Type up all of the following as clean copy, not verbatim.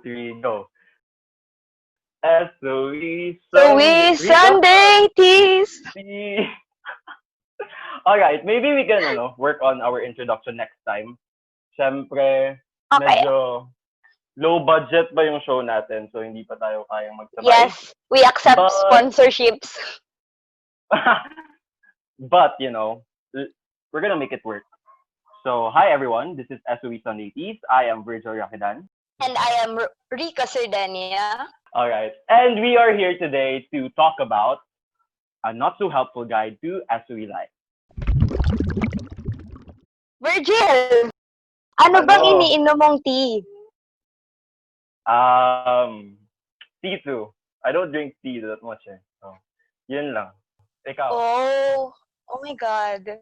3, go. SOE SOE Sunday teas. Alright, maybe we can work on our introduction next time. Siyempre, medyo low budget ba yung show natin, so hindi pa tayo kayang magsabay. Yes, we accept sponsorships. But, we're gonna make it work. So, hi everyone, this is SOE Sunday Teas. I am Virgil Raquedan. And I am 𝗨𝗪 𝗪𝗧. Alright, and we are here today to talk about a not-so-helpful guide to SOE life. Virgil, ano bang iniinom mong tea? Tea too. I don't drink tea that much So, yun lang. Ikaw? Oh my God.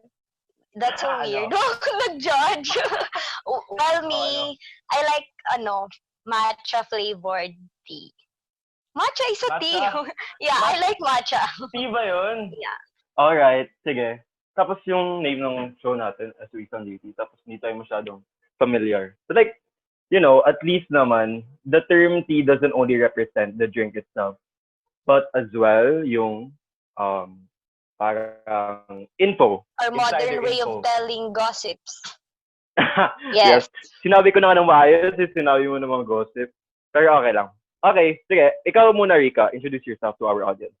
That's so weird. Huwag ko nag-judge. Well, me, I like, matcha flavored tea. Matcha is a tea. Yeah, I like matcha. Tea ba yun? Yeah. Alright, sige. Tapos yung name ng show natin, SOE Sunday Tea, tapos hindi tayo masyadong familiar. So like, at least naman, the term tea doesn't only represent the drink itself, but as well yung parang info. Our modern way of telling gossips. Yes. Sinabi ko na ng maayos, sinabi mo namang gossip. Pero okay lang. Okay, sige. Ikaw muna, Rika. Introduce yourself to our audience.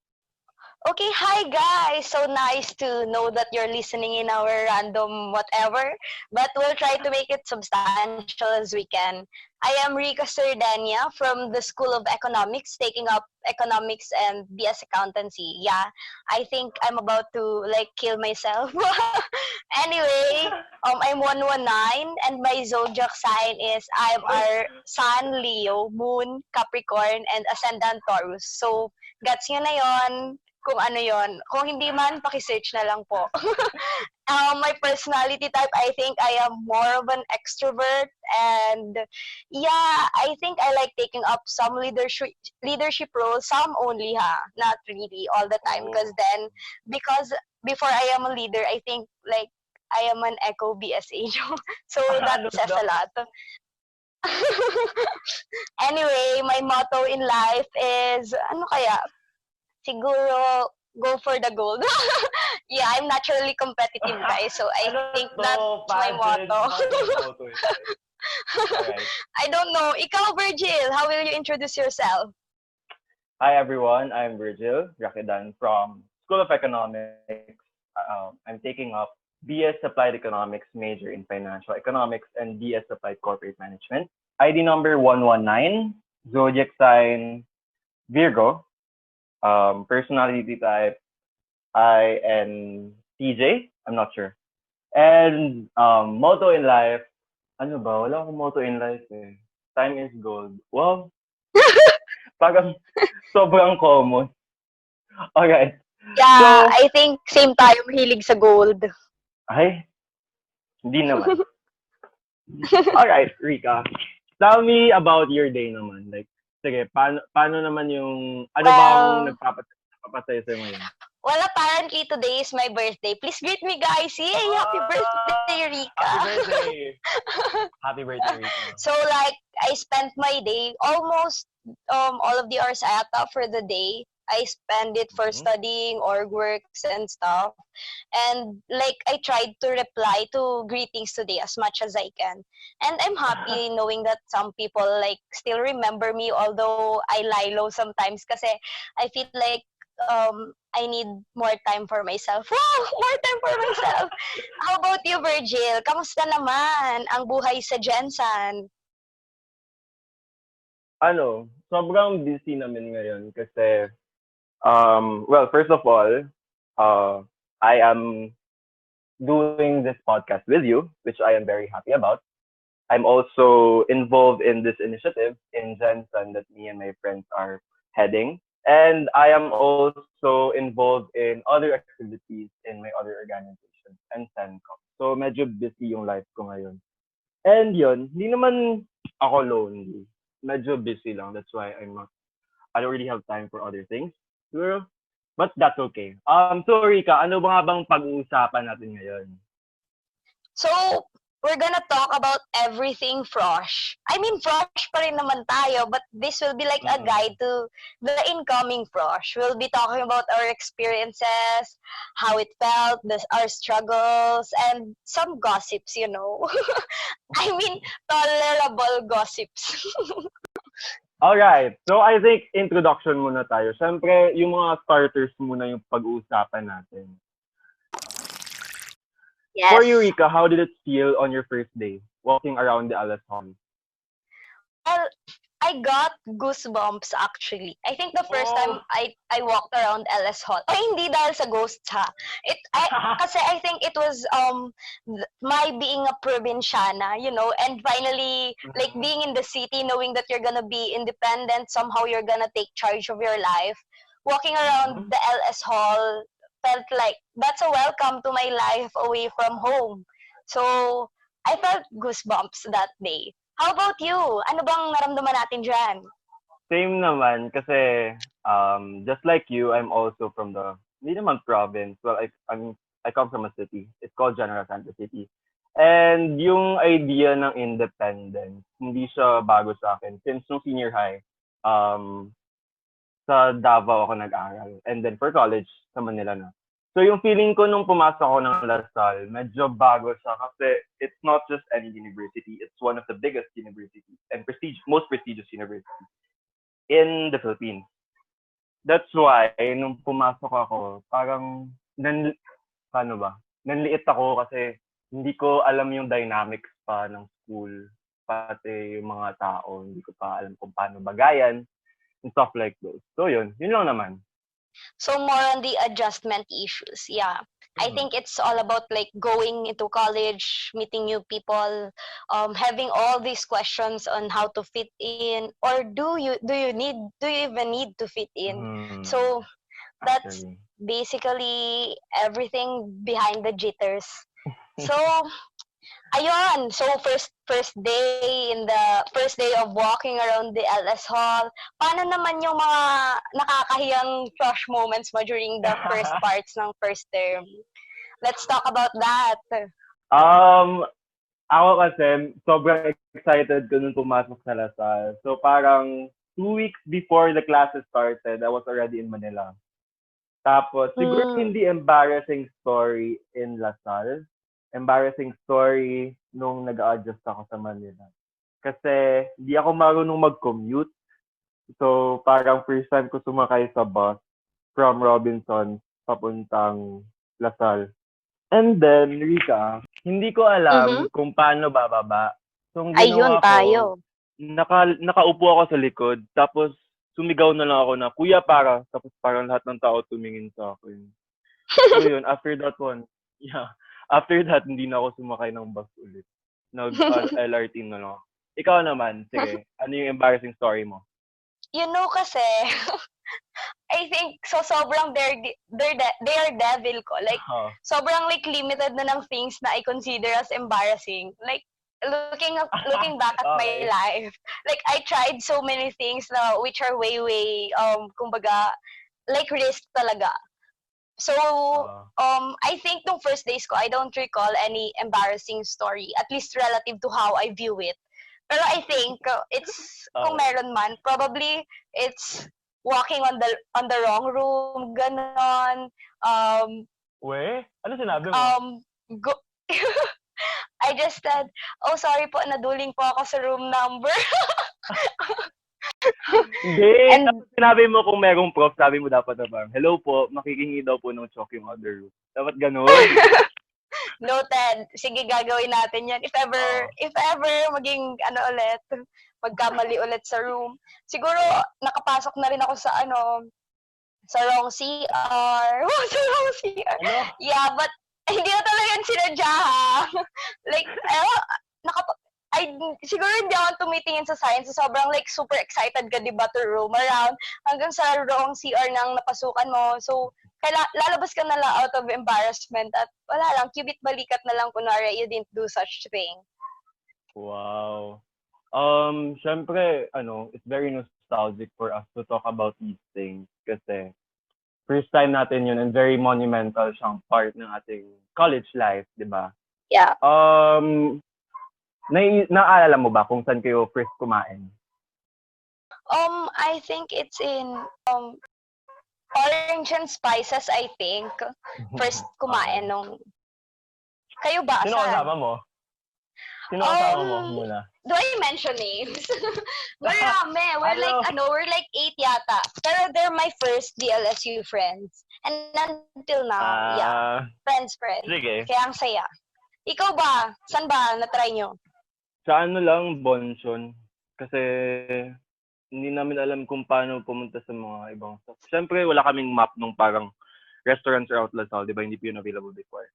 Okay, hi guys! So nice to know that you're listening in our random whatever, but we'll try to make it substantial as we can. I am 𝗨𝗪 𝗪𝗧 from the School of Economics, taking up economics and BS accountancy. Yeah, I think I'm about to kill myself. Anyway, I'm 119 and my zodiac sign is I'm our Sun, Leo, Moon, Capricorn, and Ascendant Taurus. So, gets nyo na yon. Kung ano yon. Kung hindi man, pakisearch na lang po. My personality type, I think I am more of an extrovert. And yeah, I think I like taking up some leadership roles. Some only, not really all the time. Because before I am a leader, I think I am an eco BSA. So that says a lot. Anyway, my motto in life is, ano kaya? Siguro, go for the gold. Yeah, I'm naturally competitive, guys. So I think that's my motto. Right. I don't know. Ikaw, Virgil, how will you introduce yourself? Hi, everyone. I'm Virgil Raquedan from School of Economics. I'm taking up BS Applied Economics major in Financial Economics and BS Applied Corporate Management. ID number 119, zodiac sign Virgo. Personality type INTJ, I'm not sure. And motto in life, ano ba? Wala akong motto in life Time is gold. Wow. Parang sobrang common. Alright. Yeah, so, I think same tayo mahilig sa gold. Ay, hindi naman. Alright, Rika. Tell me about your day naman. Sige, paano naman yung, bang nagpapasaya sa'yo ngayon? Well, apparently today is my birthday. Please greet me, guys. Yay! Happy birthday, Rika. Happy birthday. Happy birthday, Rika. So, I spent my day, almost all of the hours I have for the day, I spend it for studying or works and stuff. And I tried to reply to greetings today as much as I can. And I'm happy knowing that some people still remember me, although I lie low sometimes kasi I feel like I need more time for myself. Wow! More time for myself! How about you, Virgil? Kamusta naman ang buhay sa Jensen? Sobrang busy namin ngayon kasi well, first of all, I am doing this podcast with you, which I am very happy about. I'm also involved in this initiative in Jensen that me and my friends are heading. And I am also involved in other activities in my other organizations and SENCOM. So medyo busy yung life ko ngayon. And yun, hindi naman ako lonely. Medyo busy lang. That's why I don't really have time for other things. But that's okay. So Rika, ano ba nga bang pag-uusapan natin ngayon? So, we're gonna talk about everything frosh. I mean, frosh pa rin naman tayo, but this will be like a guide to the incoming frosh. We'll be talking about our experiences, how it felt, our struggles, and some gossips, you know. I mean, tolerable gossips. Alright, so I think introduction muna tayo. Siyempre, yung mga starters muna yung pag-uusapan natin. For Yes. Eureka, how did it feel on your first day, walking around the LS Hall? Well, I got goosebumps actually. I think the first time I walked around LS Hall. Ay, hindi dahil sa ghosts ha. Kasi I think it was my being a probinsyana, you know, and finally like being in the city, knowing that you're gonna be independent, somehow you're gonna take charge of your life. Walking around the LS Hall felt like that's a welcome to my life away from home. So I felt goosebumps that day. How about you? Ano bang naramdaman natin dyan? Same naman, kasi just like you, I'm also from the, hindi naman province. Well, I come from a city. It's called General Santos City. And yung idea ng independence, hindi siya bago sa akin. Since nung senior high, sa Davao ako nag-aral. And then for college, sa Manila na. So yung feeling ko nung pumasok ako ng LaSalle, medyo bago siya kasi it's not just any university, it's one of the biggest universities and most prestigious universities in the Philippines. That's why nung pumasok ako, parang nanliit ako kasi hindi ko alam yung dynamics pa ng school, pati yung mga tao, hindi ko pa alam kung paano bagayan and stuff like those. So yun lang naman. So more on the adjustment issues, yeah. I think it's all about like going into college, meeting new people, having all these questions on how to fit in, or do you even need to fit in? So that's basically everything behind the jitters. So ayun, so first day of walking around the LS Hall, paano naman yung mga nakakahiyang frosh moments mo during the first parts ng first term? Let's talk about that. Ako kasi, sobrang excited ko nung pumasok sa LaSalle. So parang 2 weeks before the classes started, I was already in Manila. Tapos, siguro hindi embarrassing story in LaSalle. Embarrassing story nung nag-adjust ako sa Manila. Kasi hindi ako marunong mag-commute. So, parang first time ko sumakay sa bus from Robinson papuntang LaSalle. And then, Rika, hindi ko alam kung paano bababa. So, ang ginawa ko, nakaupo ako sa likod. Tapos, sumigaw na lang ako na, Kuya, para. Tapos parang lahat ng tao tumingin sa akin. So, yun, after that, hindi na ako sumakay ng bus ulit. Nag-LRT na lang. Ikaw naman, sige, ano yung embarrassing story mo? You know kasi, I think, so sobrang they are devil ko. Like, sobrang like limited na ng things na I consider as embarrassing. Like, looking back at my life, like, I tried so many things na which are way, kumbaga, like risk talaga. So, I think nung first days ko, I don't recall any embarrassing story, at least relative to how I view it. Pero I think it's, kung meron man, probably it's walking on the wrong room, ganon. Ano sinabi mo? I just said, oh, sorry po, naduling po ako sa room number. Hindi. Tapos sinabi mo kung merong prof, sabi mo dapat na parang, hello po, makikingi daw po ng chalk yung other room. Dapat ganun. Noted. Sige, gagawin natin yan. If ever, maging ulit, magkamali ulit sa room. Siguro, nakapasok na rin ako sa sa wrong CR. Sa wrong CR. Ano? Yeah, but hindi na talaga yan sinadya, ha? Like, siguro hindi ako tumitingin sa science. Sobrang like super excited ka, diba, to roam around hanggang sa wrong CR nang napasukan mo. So, lalabas ka na lang out of embarrassment at wala lang, cubit balikat na lang kunwari you didn't do such thing. Wow. Syempre, it's very nostalgic for us to talk about these things kasi first time natin yun and very monumental siyang part ng ating college life, di ba? Yeah. Naaalala mo ba kung saan kayo first kumain? I think it's in Orange and Spices, I think. First kumain nung... Kayo ba? Sino Saan? kasama mo? Sino kasama mo muna? Do I mention names? Marami. We're like 8 yata. Pero they're my first DLSU friends. And until now, yeah. Friends. Sige. Kaya ang saya. Ikaw ba? Saan ba na-try nyo? Sa lang, Bonchon. Kasi hindi namin alam kung paano pumunta sa mga ibang stuff. Siyempre, wala kaming map nung parang restaurants or outlets, di ba? Hindi pa yun available before.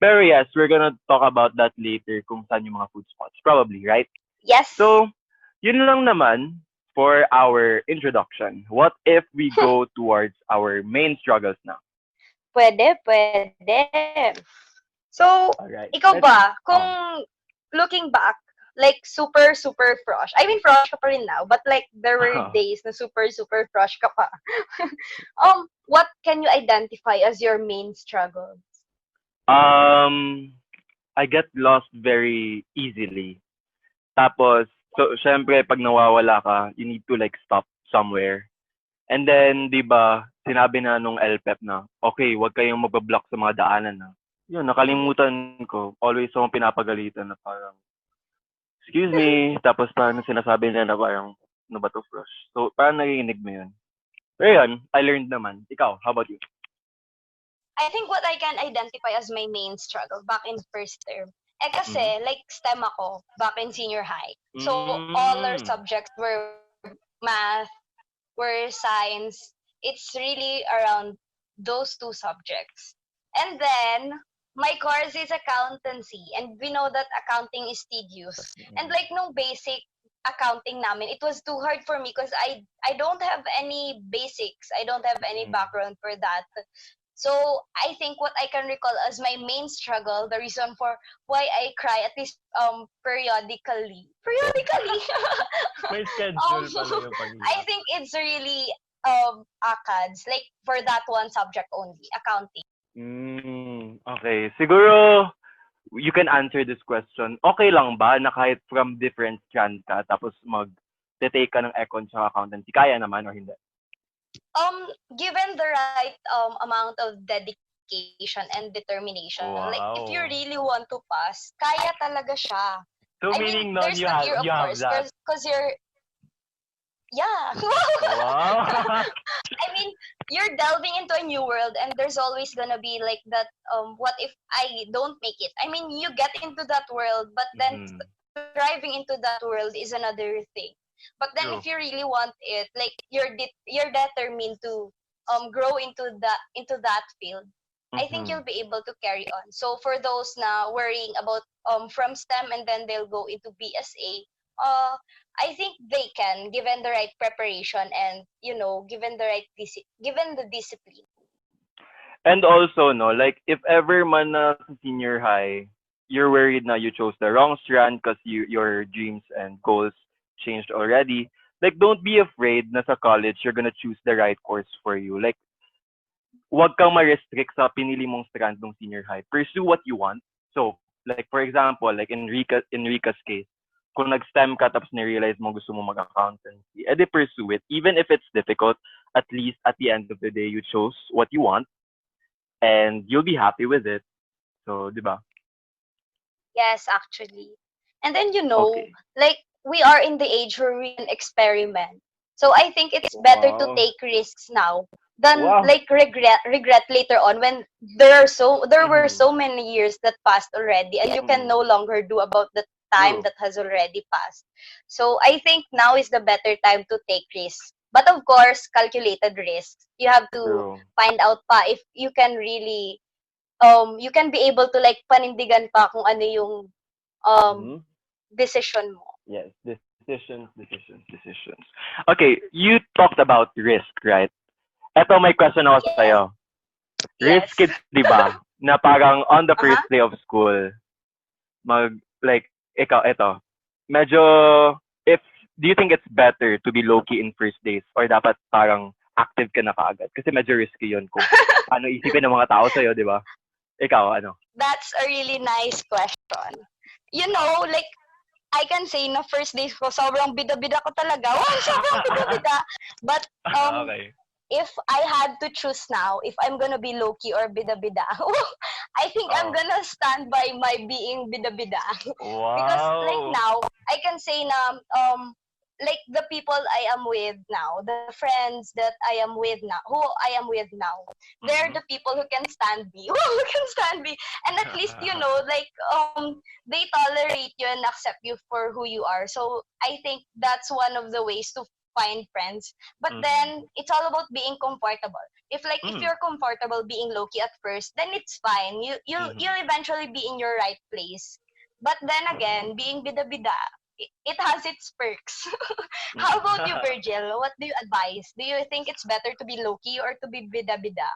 Pero yes, we're gonna talk about that later kung saan yung mga food spots. Probably, right? Yes. So, yun lang naman for our introduction. What if we go towards our main struggles now? Pwede. So, Alright. ikaw ba, kung looking back, like super frosh. I mean, frosh ka pa rin now, but like there were days na super frosh ka pa. What can you identify as your main struggles? I get lost very easily. Tapos, so, syempre, pag nawawala ka, you need to like stop somewhere. And then, di ba, sinabi na nung LPEP na, okay, wag kayong magbablock sa mga daanan na. Yun, nakalimutan ko. Always akong pinapagalitan na parang, excuse me, tapos parang sinasabi nila na parang, ano ba to, frosh? So, parang narinig mo yun. Pero yun, I learned naman. Ikaw, how about you? I think what I can identify as my main struggle back in first term, kasi like STEM ako back in senior high. So, all our subjects were math, were science. It's really around those two subjects. And then, my course is accountancy, and we know that accounting is tedious. And like no basic accounting namin, it was too hard for me because I don't have any basics. I don't have any background for that. So I think what I can recall as my main struggle, the reason for why I cry at least periodically. May schedule pala yung I think it's really ACADS, like for that one subject only, accounting. Okay. Siguro, you can answer this question. Okay lang ba na kahit from different strand ka, tapos mag-take ka ng econ sa accountancy? Kaya naman or hindi? Given the right amount of dedication and determination, like if you really want to pass, kaya talaga siya. So meaning none you have that. Because you're, yeah. Wow. I mean, you're delving into a new world, and there's always gonna be like that. What if I don't make it? I mean, you get into that world, but then driving into that world is another thing. But then, if you really want it, like you're determined to grow into that field, I think you'll be able to carry on. So for those na worrying about from STEM and then they'll go into BSA, I think they can, given the right preparation and given the discipline. And also, no, like if ever man na sa senior high, you're worried na you chose the wrong strand because your dreams and goals changed already. Like, don't be afraid na sa college you're gonna choose the right course for you. Like, wag kang ma-restrict sa pinili mong strand ng senior high. Pursue what you want. So, like for example, like in Rica's case, kung nag-STEM ka tapos na-realize mo gusto mo mag-accountancy, edi pursue it. Even if it's difficult, at least at the end of the day, you chose what you want and you'll be happy with it. So, di ba? Yes, actually. And then, like, we are in the age where we can experiment. So I think it's better to take risks now than like regret later on when there were so many years that passed already and you can no longer do about the time that has already passed. So I think now is the better time to take risks. But of course, calculated risks. You have to find out pa if you can really you can be able to like panindigan pa kung ano yung decision mo. Yes, decisions. Okay, you talked about risk, right? Eto may question ako sa'yo. Yes. Risk it, di ba? Na parang on the first day of school, medyo, do you think it's better to be low-key in first days or dapat parang active ka na kaagad? Kasi medyo risky yun kung ano isipin ng mga tao sa'yo, di ba? Ikaw, ano? That's a really nice question. Like, I can say na first days ko, sobrang bida-bida ko talaga. Wow, sobrang bida-bida. But, Okay. if I had to choose now, if I'm gonna be low-key or bida-bida, I think I'm Oh. gonna stand by my being bida-bida. Because, like, Wow. now, I can say na, like, the people I am with now, the friends that I am with now, who I am with now, they're Mhm. the people who can stand me. Who can stand me. And at least, like, they tolerate you and accept you for who you are. So I think that's one of the ways to find friends. But Mhm. then it's all about being comfortable. If Mhm. you're comfortable being low key at first, then it's fine. Mhm. You'll eventually be in your right place. But then again, being bida bida, it has its perks. How Mhm. about you, Virgil? What do you advise? Do you think it's better to be low key or to be bida bida?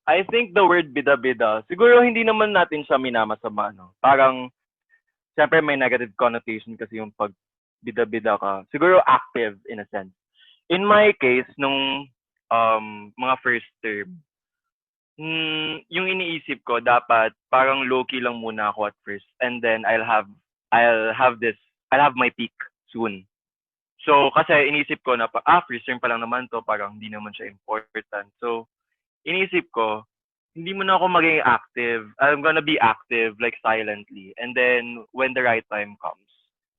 I think the word bida-bida, siguro hindi naman natin siya minamasama, no? Parang, syempre may negative connotation kasi yung pag bida-bida ka. Siguro active in a sense. In my case, nung mga first term, yung iniisip ko dapat parang low-key lang muna ako at first and then I'll have this I'll have my peak soon. So kasi iniisip ko na first term pa lang naman to, parang hindi naman siya important. So iniisip ko, hindi mo na ako maging active. I'm gonna be active like silently. And then when the right time comes,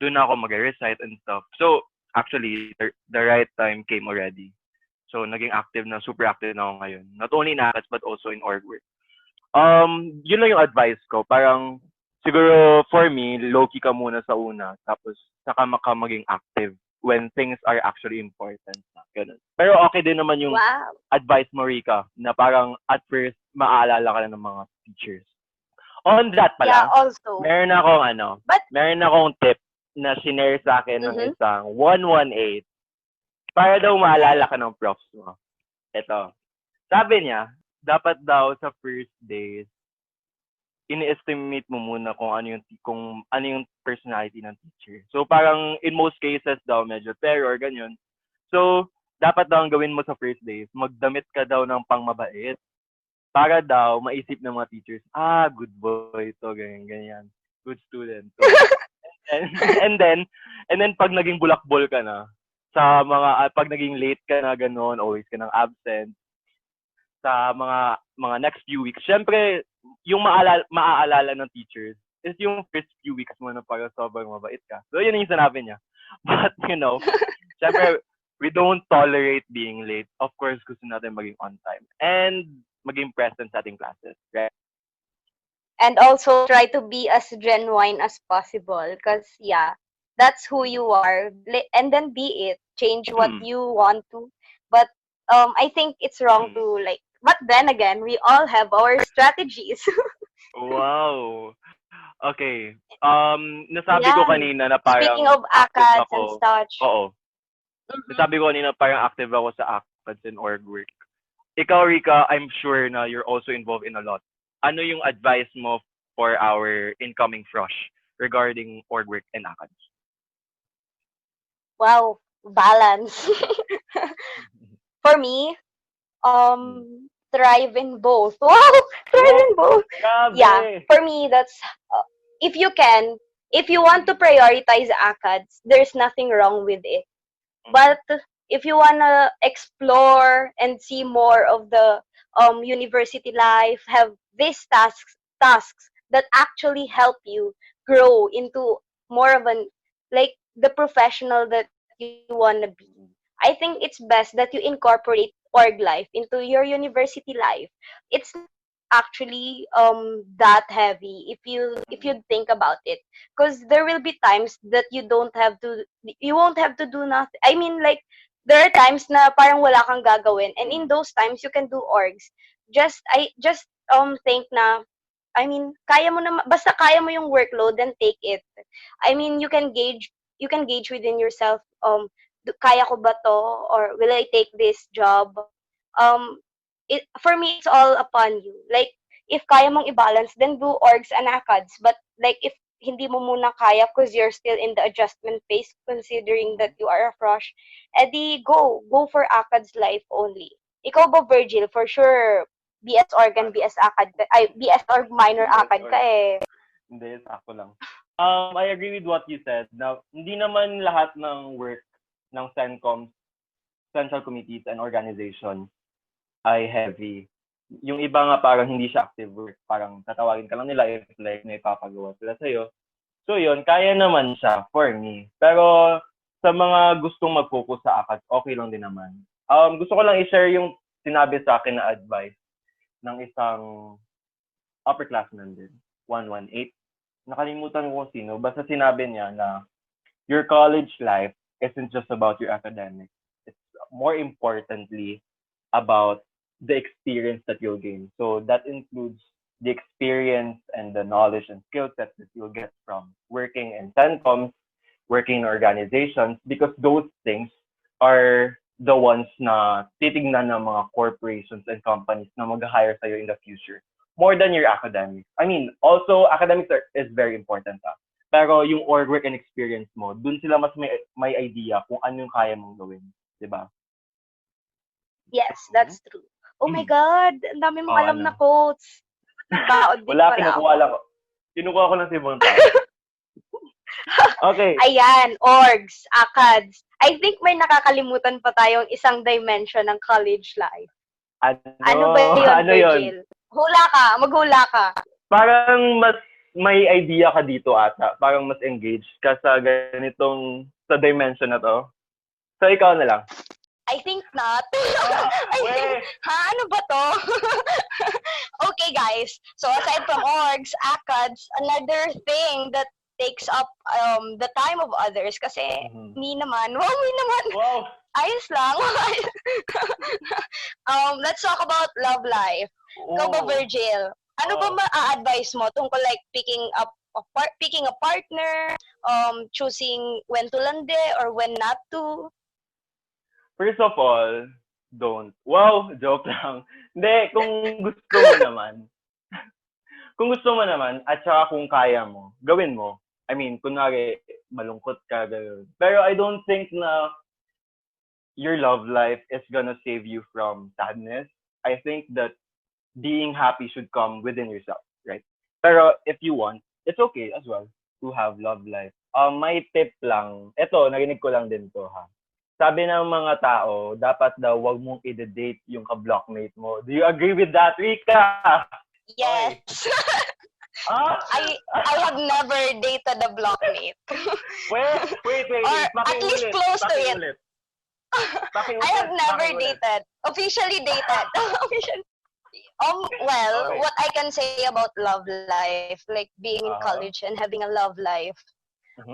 doon na ako mag-recite and stuff. So actually, the right time came already. So naging active na, super active na ako ngayon. Not only in ACADS but also in org work. Yun lang yung advice ko. Parang siguro for me, low-key ka muna sa una. Tapos saka ka maging active when things are actually important. Ganun. Pero okay din naman yung Wow. advice mo, Rika, na parang at first, maaalala ka na ng mga teachers. On that Yeah, pala, also. meron akong But, meron akong tip na sinare sa akin ng mm-hmm. isang 118 para daw maalala ka ng profs mo. Ito. Sabi niya, dapat daw sa first days, ini-estimate mo muna kung ano yung personality ng teacher. So parang in most cases daw medyo terror ganyan. So dapat daw ang gawin mo sa first days, magdamit ka daw ng pangmabait para daw maisip ng mga teachers, good boy to, ganyan ganyan. Good student to. And, and then and then pag naging bulakbol ka na sa pag naging late ka na gano'n, always ka nang absent sa mga next few weeks. Syempre, yung maaalala ng teachers is yung first few weeks mo na para sobrang mabait ka. So, yun yung sinabi niya. But, syempre, we don't tolerate being late. Of course, gusto natin maging on time. And maging present sa ating classes. Right? And also try to be as genuine as possible. Because, yeah, that's who you are. And then be it. Change what you want to. But I think it's wrong to, like, but then again, we all have our strategies. Wow. Okay. Nasabi ko Yeah. kanina na Speaking parang of active ACADS and ako. such. Oo. Mm-hmm. Nasabi ko kanina parang active ako sa ACADS and org work. Ikaw, Rika, I'm sure na you're also involved in a lot. Ano yung advice mo for our incoming frosh regarding org work and ACADS? Wow. Balance. For me, thrive in both. Wow, thrive Wow, in both. Yeah, grabe! for me, that's if you can, if you want to prioritize ACADS, there's nothing wrong with it. But if you wanna explore and see more of the university life, have these tasks that actually help you grow into more of an like the professional that you wanna be. I think it's best that you incorporate org life into your university life. It's not actually that heavy if you think about it, because there will be times that you won't have to do nothing. I mean, like, there are times na parang wala kang gagawin, and in those times you can do orgs. Just think na, I mean, kaya mo na, basta kaya mo yung workload, then take it. I mean, you can gauge within yourself, kaya ko ba to, or will I take this job? um for me, it's all upon you. Like, if kaya mong i-balance, then do orgs and ACADS. But like, if hindi mo muna kaya because you're still in the adjustment phase, considering that you are a frosh, edi go for ACADS life only. Ikaw ba, Virgil? For sure, BS organ, BS ACAD ka, ay, BS org minor Yes, ACAD ka or eh. hindi, sakto lang. I agree with what you said. Now, hindi naman lahat ng work ng CENCOM, Central Committees and Organizations ay heavy. Yung iba nga parang hindi siya active work. Parang tatawagin ka lang nila if like may papagawa sila sa'yo. So yun, kaya naman siya for me. Pero sa mga gustong mag-focus sa ACADS, okay lang din naman. Gusto ko lang i-share yung sinabi sa akin na advice ng isang upperclassman din, 118. Nakalimutan ko kung sino. Basta sinabi niya na your college life isn't just about your academics. It's more importantly about the experience that you'll gain. So that includes the experience and the knowledge and skill set that you'll get from working in CENCOMs, working in organizations, because those things are the ones na titignan ng mga corporations and companies na mag-hire sa'yo in the future. More than your academics. I mean, also, academics is very important. Pero yung org work and experience mo, dun sila mas may idea kung ano yung kaya mong gawin. Diba? Yes, that's true. Oh my God, ang dami mong alam ano? na quotes. Baod din Wala, pala kinukuha ako. lang. Kinukuha ko lang sa ibang tao. Okay. Ayan, orgs, ACADS. I think may nakakalimutan pa tayong isang dimension ng college life. Ano ba yun, ano Virgil? yun? Hula ka, maghula ka. Parang mas may idea ka dito ata. Parang mas engaged ka sa ganitong, sa dimension na to. So, ikaw na lang. I think not. Ano ba to? Okay, guys. So, aside from orgs, ACADS, another thing that takes up the time of others kasi me naman. Wow. Ayos lang. Let's talk about love life. Ikaw ba, Virgil? Ano ba ma-advise mo tungkol like picking a partner, choosing when to lande or when not to? First of all, don't. Wow, joke lang. Hindi, kung gusto mo naman. Kung gusto mo naman, at saka kung kaya mo, gawin mo. I mean, kunwari, malungkot ka, gano'n. Pero I don't think na your love life is gonna save you from sadness. I think that being happy should come within yourself, right? Pero if you want, it's okay as well to have love life. May tip lang. Ito, narinig ko lang din to ha. Sabi ng mga tao, dapat daw wag mong i-date yung ka-blockmate mo. Do you agree with that, Rika? Yes. I have never dated a blockmate. Wait. Or at least close to it. I have never dated. Officially dated. Well, what I can say about love life, like being in college and having a love life,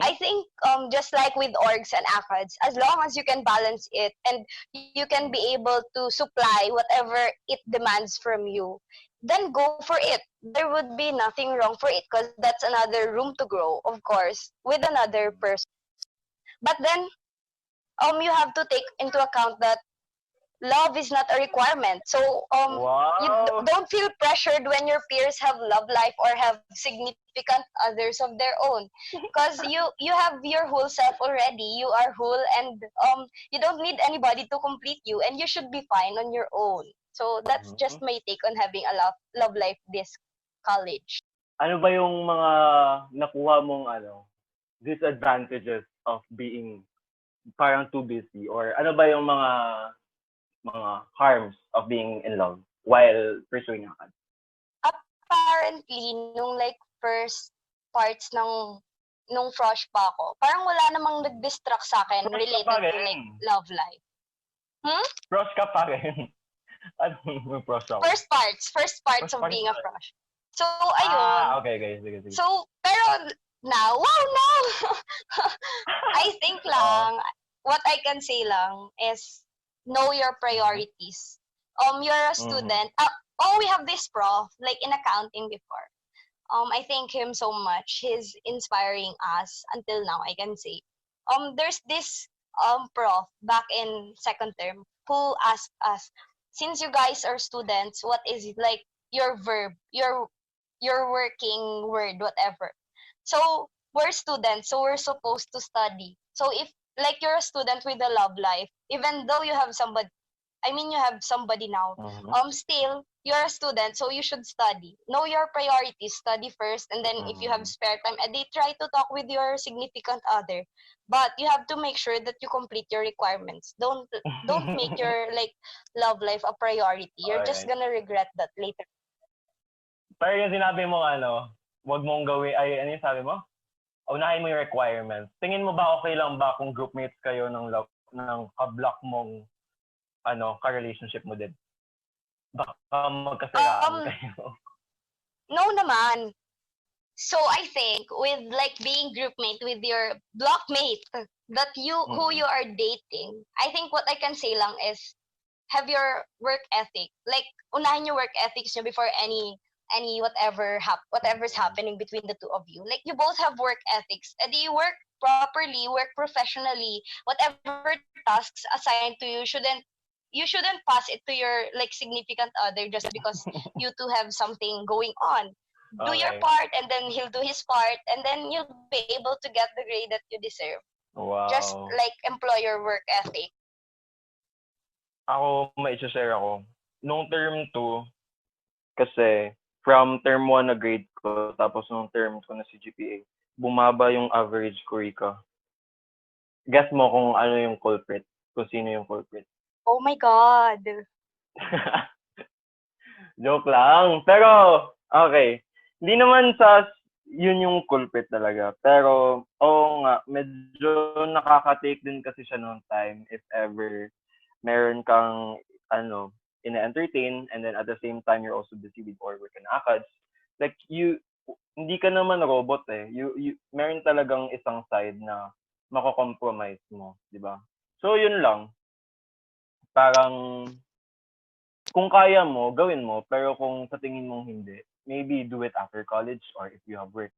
I think just like with orgs and ACADS, as long as you can balance it and you can be able to supply whatever it demands from you, then go for it. There would be nothing wrong for it because that's another room to grow, of course, with another person. But then you have to take into account that love is not a requirement. So you don't feel pressured when your peers have love life or have significant others of their own, because you have your whole self already. You are whole, and you don't need anybody to complete you, and you should be fine on your own. So that's just my take on having a love life this college. Ano ba yung mga nakuha mong disadvantages of being parang too busy, or ano ba yung mga harms of being in love while pursuing ACADS? Apparently, nung like first parts nung frosh pa ako, parang wala namang nag-distract sa akin related to like love life. Frosh ka pa rin. Ano yung frosh ako? First parts of being a frosh. So, ayun. Okay. Sige. So, pero now, I think lang, what I can say lang is know your priorities. You're a student. We have this prof, like in accounting before. I thank him so much. He's inspiring us until now, I can say. There's this prof back in second term who asked us, since you guys are students, what is it like your verb, your working word, whatever. So we're students, so we're supposed to study. So if like you're a student with a love life, even though you have somebody I mean, you have somebody now. Mhm. Still, you're a student, so you should study. Know your priorities. Study first, and then if you have Mhm. spare time, and they try to talk with your significant other. But you have to make sure that you complete your requirements. Don't make your like love life a priority. You're just Alright. gonna regret that later. Pero yung sinabi mo wag mong gawin ay ano yung sabi mo? Unahin mo yung requirements. Tingin mo ba okay lang ba kung groupmates kayo ng ka-block mong ka-relationship mo din? Baka magkasiraan Um, kayo. no naman. So I think with like being groupmate with your blockmate that who you Mm. are dating, I think what I can say lang is have your work ethic. Like unahin your work ethics nyo before any whatever's Mm. happening between the two of you. Like you both have work ethics. And you work properly, work professionally. Whatever tasks assigned to you shouldn't pass it to your like significant other just because you two have something going on. Do your Okay. part and then he'll do his part and then you'll be able to get the grade that you deserve. Just Wow. like employ your work ethic. Ako, may share ako. Nung term 2, kasi from term 1 na grade ko, tapos nung term ko na si GPA, bumaba yung average ko, Rika. Guess mo kung ano yung culprit. Kung sino yung culprit. Oh my God. Joke lang. Pero, okay. Hindi naman yun yung culprit talaga. Pero, oo nga, medyo nakaka-take din kasi siya noong time if ever meron kang, ina-entertain and then at the same time you're also busy with or work and ACADS. Like, hindi ka naman robot eh. Meron talagang isang side na mako-compromise mo, di ba? So, yun lang. Parang, kung kaya mo, gawin mo. Pero kung sa tingin mong hindi, maybe do it after college or if you have work.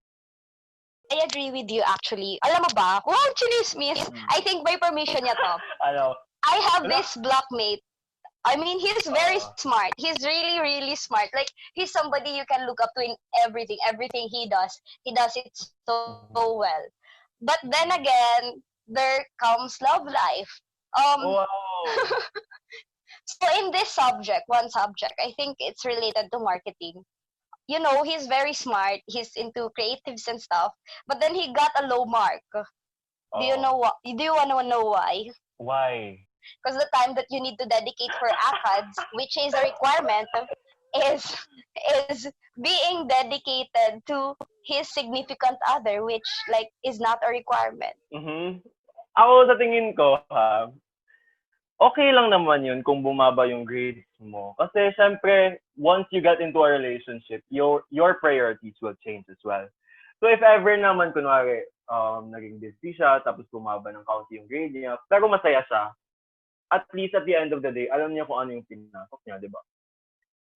I agree with you actually. Alam mo ba? Wow, chinismis. I think by permission niya to. Ano? I have Wala. this blockmate. I mean, he's very smart. He's really, really smart. Like, he's somebody you can look up to in everything. Everything he does it so well. But then again, there comes love life. Wow. So in this subject, one subject, I think it's related to marketing. You know, he's very smart. He's into creatives and stuff. But then he got a low mark. Do you know what? Do you want to know why? Why? Because the time that you need to dedicate for ACADS, which is a requirement, is is being dedicated to his significant other, which like is not a requirement. Mhm. Ako sa tingin ko, okay lang naman yun kung bumaba yung grades mo. Kasi syempre, once you get into a relationship, your priorities will change as well. So if ever naman, kunwari, naging busy siya, tapos bumaba ng kaunti yung grade niya, pero masaya siya, at least at the end of the day, alam niya kung ano yung pinasok niya, di ba?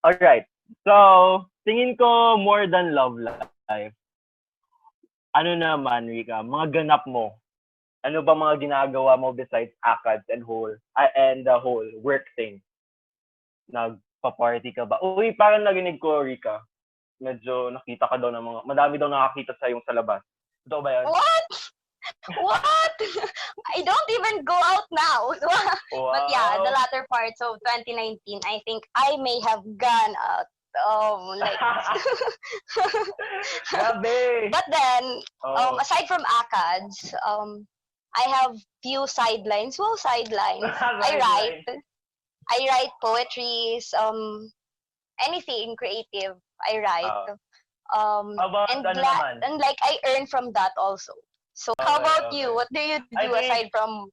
Alright. So, tingin ko more than love life. Ano naman, Rika, mga ganap mo. Ano ba mga ginagawa mo besides ACADS and the whole work thing? Nagpa-party ka ba? Uy, parang narinig ko, Rika. Medyo nakita ka daw ng madami daw nakakita sa yung sa labas. Totoo ba yan? What? What? I don't even go out now. Wow. But yeah, the latter parts of 2019, I think I may have gone out. Like. Grabe. But then, aside from ACADS, I have few sidelines. Well, sidelines. I write poetries. Anything creative, I write. And like I earn from that also. So how about you? What do you do aside from?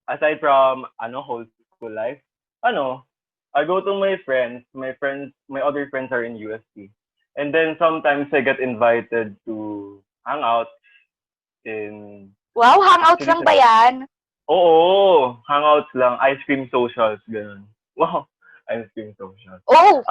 Aside from whole school life, I go to my friends. My other friends are in UST, and then sometimes I get invited to hang out in. Wow, hangouts lang ba yan? Oo, hangouts lang, ice cream socials, ganun. Wow, ice cream socials. Oh.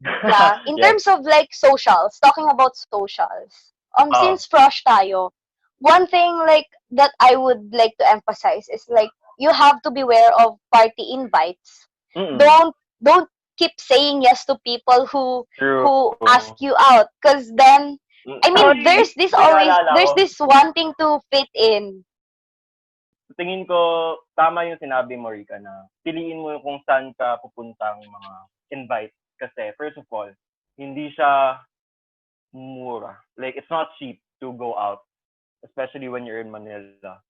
Yeah, in terms of like socials, talking about socials, since frosh tayo, one thing like that I would like to emphasize is like you have to beware of party invites. Mm-mm. Don't keep saying yes to people who ask you out, because then I mean there's this wanting to fit in. tingin ko, tama yung sinabi mo, Rika, na piliin mo kung saan ka pupuntang mga invite. Kasi, first of all, hindi siya mura. Like, it's not cheap to go out, especially when you're in Manila.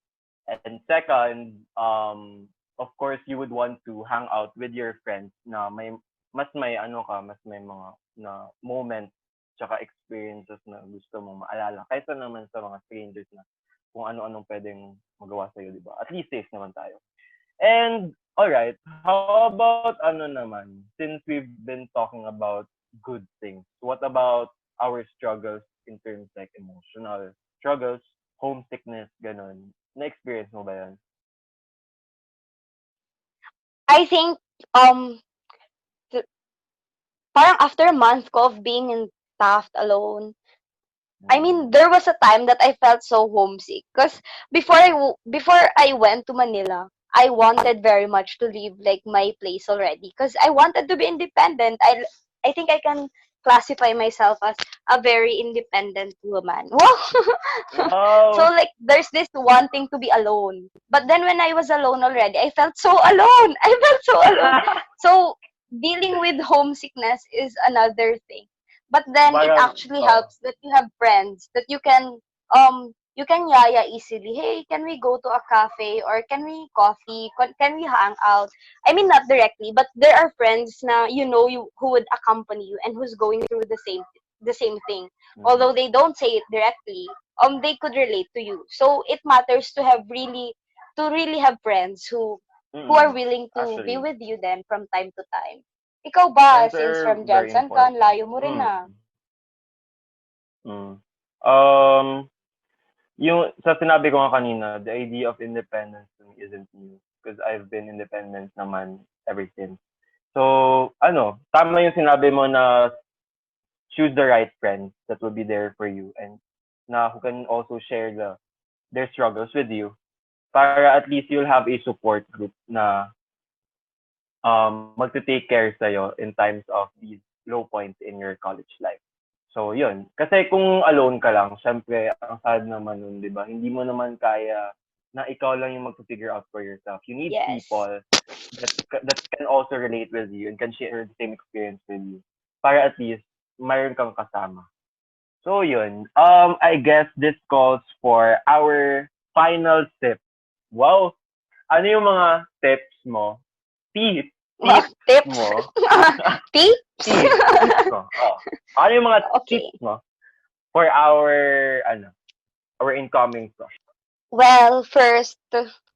And second, of course, you would want to hang out with your friends na mas may mga na moments tsaka experiences na gusto mong maalala. Kaysa naman sa mga strangers na kung ano-anong pwedeng magawa sa'yo, di ba? At least safe naman tayo. And, alright, how about ano naman? Since we've been talking about good things, what about our struggles in terms like emotional struggles, homesickness, ganun? Na-experience mo ba yan? I think, um, th- parang after a month ko of being in Taft alone, I mean, there was a time that I felt so homesick. Because before I went to Manila, I wanted very much to leave like my place already. Because I wanted to be independent. I think I can classify myself as a very independent woman. So Wow! like there's this wanting to be alone. But then when I was alone already, I felt so alone. I felt so alone. So dealing with homesickness is another thing. But then it Parang, actually helps that you have friends that you can yaya easily. Hey, can we go to a cafe or can we coffee? Can we hang out? I mean not directly, but there are friends na you who would accompany you and who's going through the same thing. Although they don't say it directly, they could relate to you. So it matters to really have friends who are willing to be actually, with you then from time to time. Ikaw ba, friends since are from very Jansan ka, ang important. layo mo rin Mm. ah. Mm. Um, yung sa sinabi ko nga kanina, the idea of independence isn't new because I've been independent naman ever since. So, tama yung sinabi mo na choose the right friends that will be there for you and na who can also share their struggles with you para at least you'll have a support group na magte-take care sa'yo in times of these low points in your college life. So, yun. Kasi kung alone ka lang, syempre, ang sad naman nun, di ba? Hindi mo naman kaya na ikaw lang yung mag-figure out for yourself. You need Yes. people that can also relate with you and can share the same experience with you para at least mayroon kang kasama. So, yun. I guess this calls for our final tip. Wow! Ano yung mga tips mo? Tips Tips? mo? Tips? Tips mo? Oh. Ano yung mga Okay. tips mo for our incoming frosh? Well, first,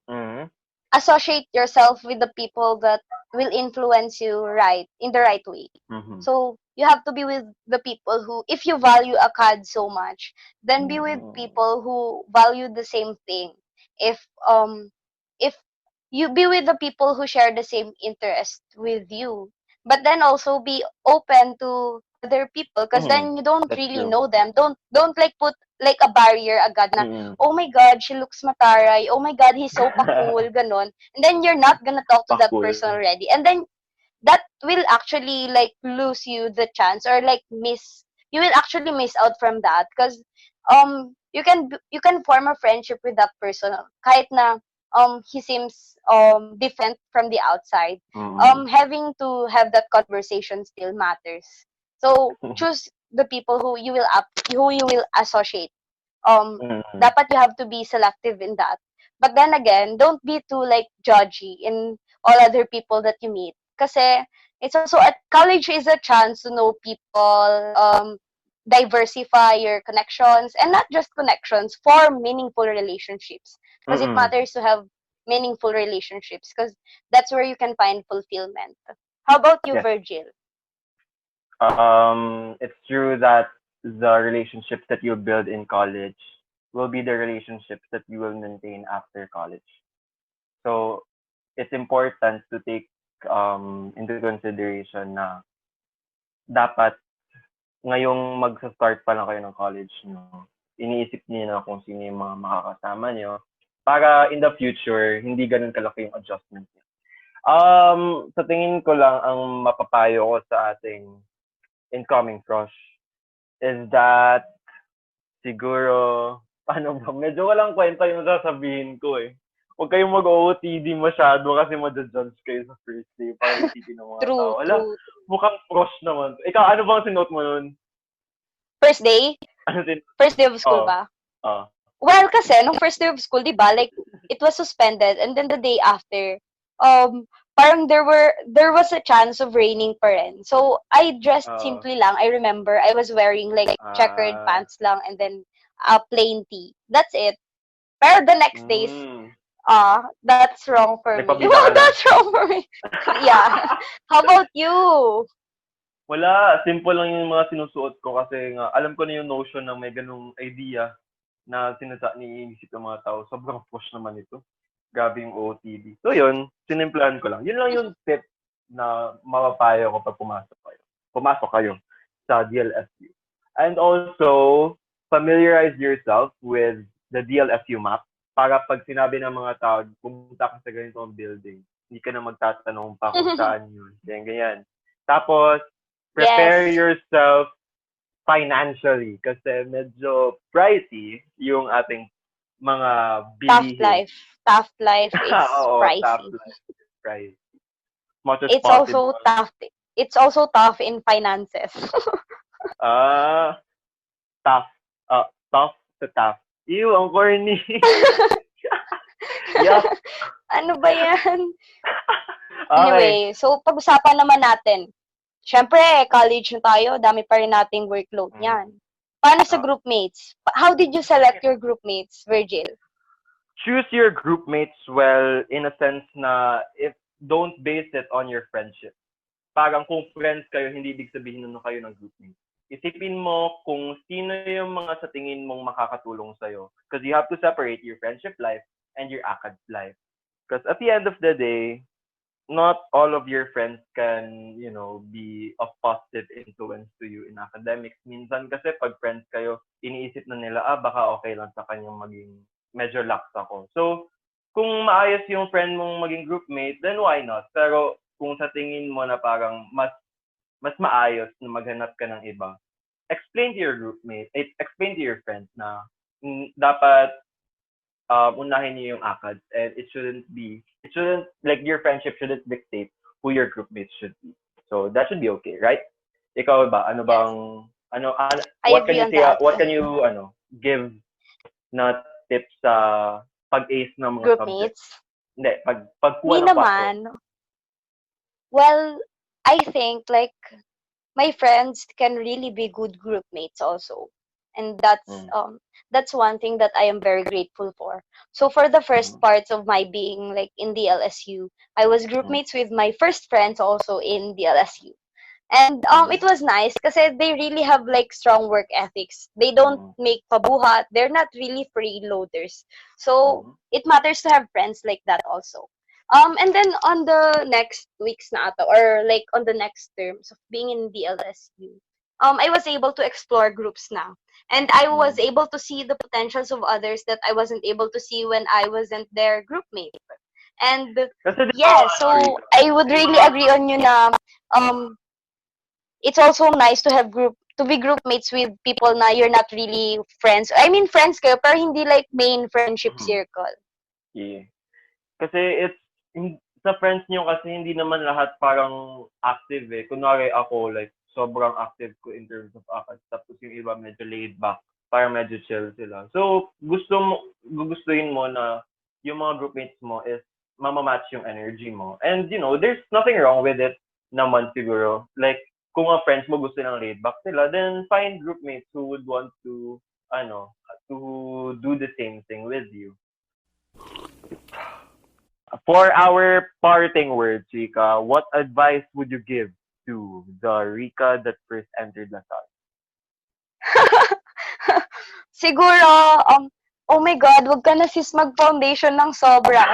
Mm-hmm. associate yourself with the people that will influence you in the right way. Mm-hmm. So you have to be with the people who, if you value a card so much, then be with Mm-hmm. people who value the same thing. If you be with the people who share the same interest with you, but then also be open to other people, because Mm-hmm. then you don't That's really true. know them. Don't like put like a barrier agad na, Mm-hmm. oh my god, she looks mataray, oh my god, he's so pa-cool, ganon. And then you're not gonna talk to that Pa-cool. person already. And then that will actually like lose you the chance, or like you will actually miss out from that, because you can form a friendship with that person kahit na he seems different from the outside. Mm-hmm. Having to have that conversation still matters. So choose the people who you will associate. Mm-hmm. Dapat you have to be selective in that. But then again, don't be too like judgy in all other people that you meet. Kasi it's also at college is a chance to know people, diversify your connections, and not just connections, form meaningful relationships. Because it Mm-hmm. matters to have meaningful relationships, because that's where you can find fulfillment. How about you, Yes. Virgil? It's true that the relationships that you build in college will be the relationships that you will maintain after college. So it's important to take into consideration na dapat ngayong magsa-start pa lang kayo ng college nyo, iniisip niyo na kung sino yung mga makakasama niyo para in the future, hindi ganun kalaki yung adjustment niyo. Sa tingin ko lang ang mapapayo ko sa ating incoming crush is that siguro, paano ba? Medyo walang kwenta yung sasabihin ko eh. huwag kayong mag-OOTD masyado kasi ma-judge kayo sa first day. Parang isipin ng mga True, tao. Ala, true. mukhang frosh naman. Ikaw, ano bang sinuot mo nun? First day? Ano sin... First day of school Oh, ba? oh. Well, kasi, nung first day of school, di ba, like, it was suspended, and then the day after, parang there was a chance of raining pa rin. So, I dressed Oh. simply lang. I remember, I was wearing, like, checkered pants lang, and then a plain tee. That's it. Pero the next days, Mm. that's wrong for me. Nagpabida ka na. That's wrong for me. Yeah. How about you? Wala, simple lang yung mga sinusuot ko kasi nga, alam ko na yung notion na may ganung idea na niisip ng mga tao. Sobrang push naman ito. Grabe yung OOTD. So yun, sinimplahan ko lang. Yun lang yung tip na mapapayo ko pag pumasok kayo sa DLSU. And also, familiarize yourself with the DLSU map para pag sinabi ng mga tao, pumunta ka sa ganitong building, hindi ka na magtatanong pa kung saan yun. Ganyan. Tapos, prepare yourself financially kasi medyo pricey yung ating mga bilihin. Tough life is Oo, pricey. tough life is pricey. Much as It's possible. also tough. It's also tough in finances. Tough. Tough to tough. Ew, ang corny. Yeah. Ano ba yan? Okay. Anyway, so pag-usapan naman natin. Siyempre, college na tayo, dami pa rin nating workload niyan. Paano sa group mates? How did you select your group mates, Virgil? Choose your group mates well in a sense na if don't base it on your friendship. Parang kung friends kayo, hindi ibig sabihin na kayo ng group mates. Isipin mo kung sino yung mga sa tingin mong makakatulong sa'yo. Because you have to separate your friendship life and your acad life. Because at the end of the day, not all of your friends can, be of positive influence to you in academics. Minsan kasi pag friends kayo, iniisip na nila, baka okay lang sa kanyang maging medyo lax ako. So, kung maayos yung friend mong maging groupmate, then why not? Pero kung sa tingin mo na parang mas maayos na maghanap ka ng iba, explain to your friends na dapat unahin niyo yung ACADS and your friendship shouldn't dictate who your groupmates should be. So that should be okay, right? Ikaw ba? Ano bang, what can you give na tips sa pag-ace ng mga groupmates? Hindi, pagkuha ng naman. Well, I think like my friends can really be good groupmates also. And that's one thing that I am very grateful for. So for the first parts of my being like in the LSU, I was groupmates with my first friends also in the LSU. And it was nice kasi they really have like strong work ethics. They don't make pabuhat. They're not really freeloaders. So it matters to have friends like that also. And then on the next weeks na ata, or like on the next terms of being in the LSU, I was able to explore groups now. And I was able to see the potentials of others that I wasn't able to see when I wasn't their groupmate. And so I would really agree on you na it's also nice to be groupmates with people na you're not really friends. I mean friends kayo pero hindi like main friendship circle. Yeah. Kasi sa friends niyo kasi hindi naman lahat parang active eh. Kunwari ako like sobrang active ko in terms of ACADS. Tapos yung iba medyo laid back. Parang medyo chill sila. So, gugustuhin mo na yung mga groupmates mo is mamamatch yung energy mo. And, there's nothing wrong with it naman siguro. Like, kung ang friends mo gusto ng laid back sila, then find groupmates who would want to do the same thing with you. For our parting words, Rika, what advice would you give to the Rika that first entered LaSalle? Siguro, oh my God, wag ka na sis mag-foundation ng sobra.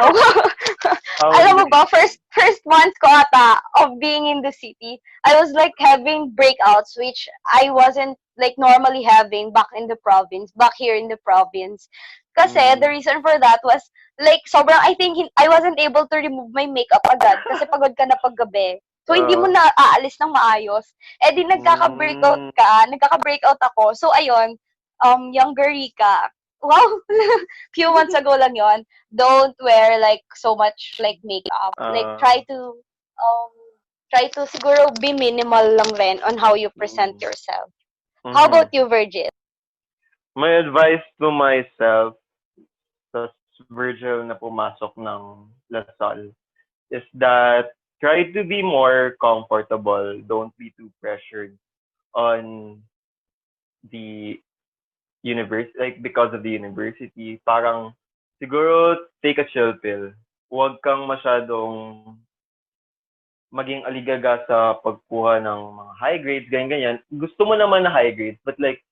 Alam mo ba, first month ko ata of being in the city, I was like having breakouts, which I wasn't like normally having back here in the province. Kasi the reason for that was, like, sobrang, I think, I wasn't able to remove my makeup agad kasi pagod ka na paggabi. So, hindi mo na aalis ng maayos. Eh, di nagkaka-breakout ako. So, ayun, younger Rika, wow, few months ago lang yon. Don't wear like so much like makeup. Like Uh, try to siguro be minimal lang rin on how you present mm, yourself. How about mhm. you, Virgil? My advice to myself, tas Virgil na pumasok ng LaSalle, is that try to be more comfortable. Don't be too pressured on the university, like because of the university. Parang siguro take a chill pill. Huwag kang masyadong maging aligaga sa pagkuha ng mga high grades, ganyan-ganyan. Gusto mo naman na high grades, but like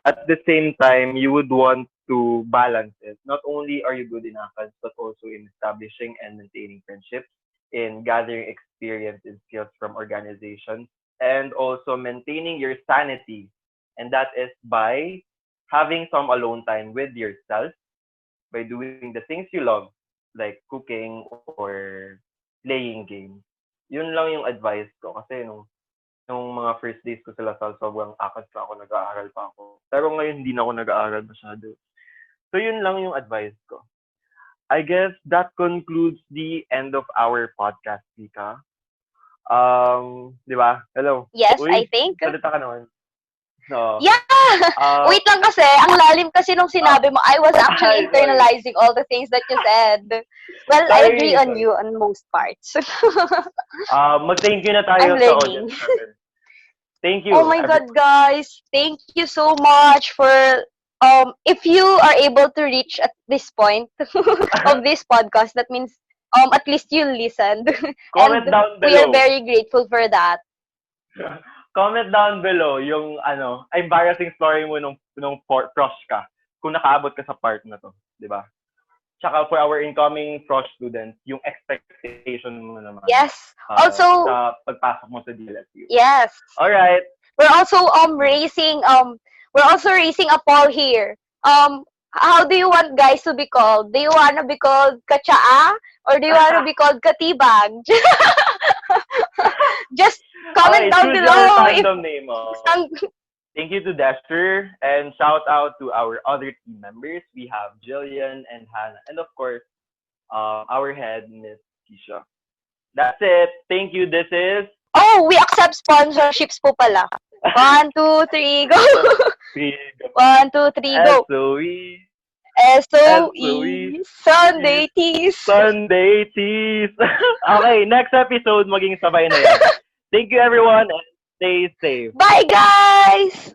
at the same time, you would want to balance it. Not only are you good in ACADS, but also in establishing and maintaining friendships, in gathering experience and skills from organizations, and also maintaining your sanity. And that is by having some alone time with yourself, by doing the things you love, like cooking or playing games. Yun lang yung advice ko. Kasi nung mga first days ko sa LaSalle, sobrang akad pa ako, nag-aaral pa ako. Pero ngayon, hindi na ako nag-aaral masyado. So, yun lang yung advice ko. I guess that concludes the end of our podcast, Vika. Di ba? Hello. Yes, I Uy, think. salita ka naman. No. Yeah! Uh, Wait lang kasi, ang lalim kasi nung uh, sinabi mo, I was actually sorry. internalizing all the things that you said. Well, I agree Sorry, on sorry. you on most parts. Mag-thank you na I'm tayo sa learning. audience natin. Thank Oh you, my everyone. God, guys. Thank you so much for, if you are able to reach at this point of this podcast, that means, at least you listened. Comment And down we are below. very grateful for that. Comment down below yung embarrassing story mo nung frosh ka. Kung nakaabot ka sa part na to, 'di ba? Tsaka for our incoming frosh students, yung expectation mo naman Yes. Also, sa pagpasok mo sa DLSU. yes. All right. We're also raising a poll here. How do you want guys to be called? Do you want to be called Kachaa or do you want to be called Katibag? Just comment Okay, down choose your below if fandom name. some. Thank you to Desher and shout out to our other team members. We have Jillian and Hannah, and of course, our head Miss Keisha. That's it. Thank you. This is Oh, we accept sponsorships po pala. 1, 2, 3, go. 1, 2, 3, go. SOE. SOE Sunday Teas. Sunday teas. Okay, next episode maging sabay na yan. Thank you everyone and stay safe. Bye, guys.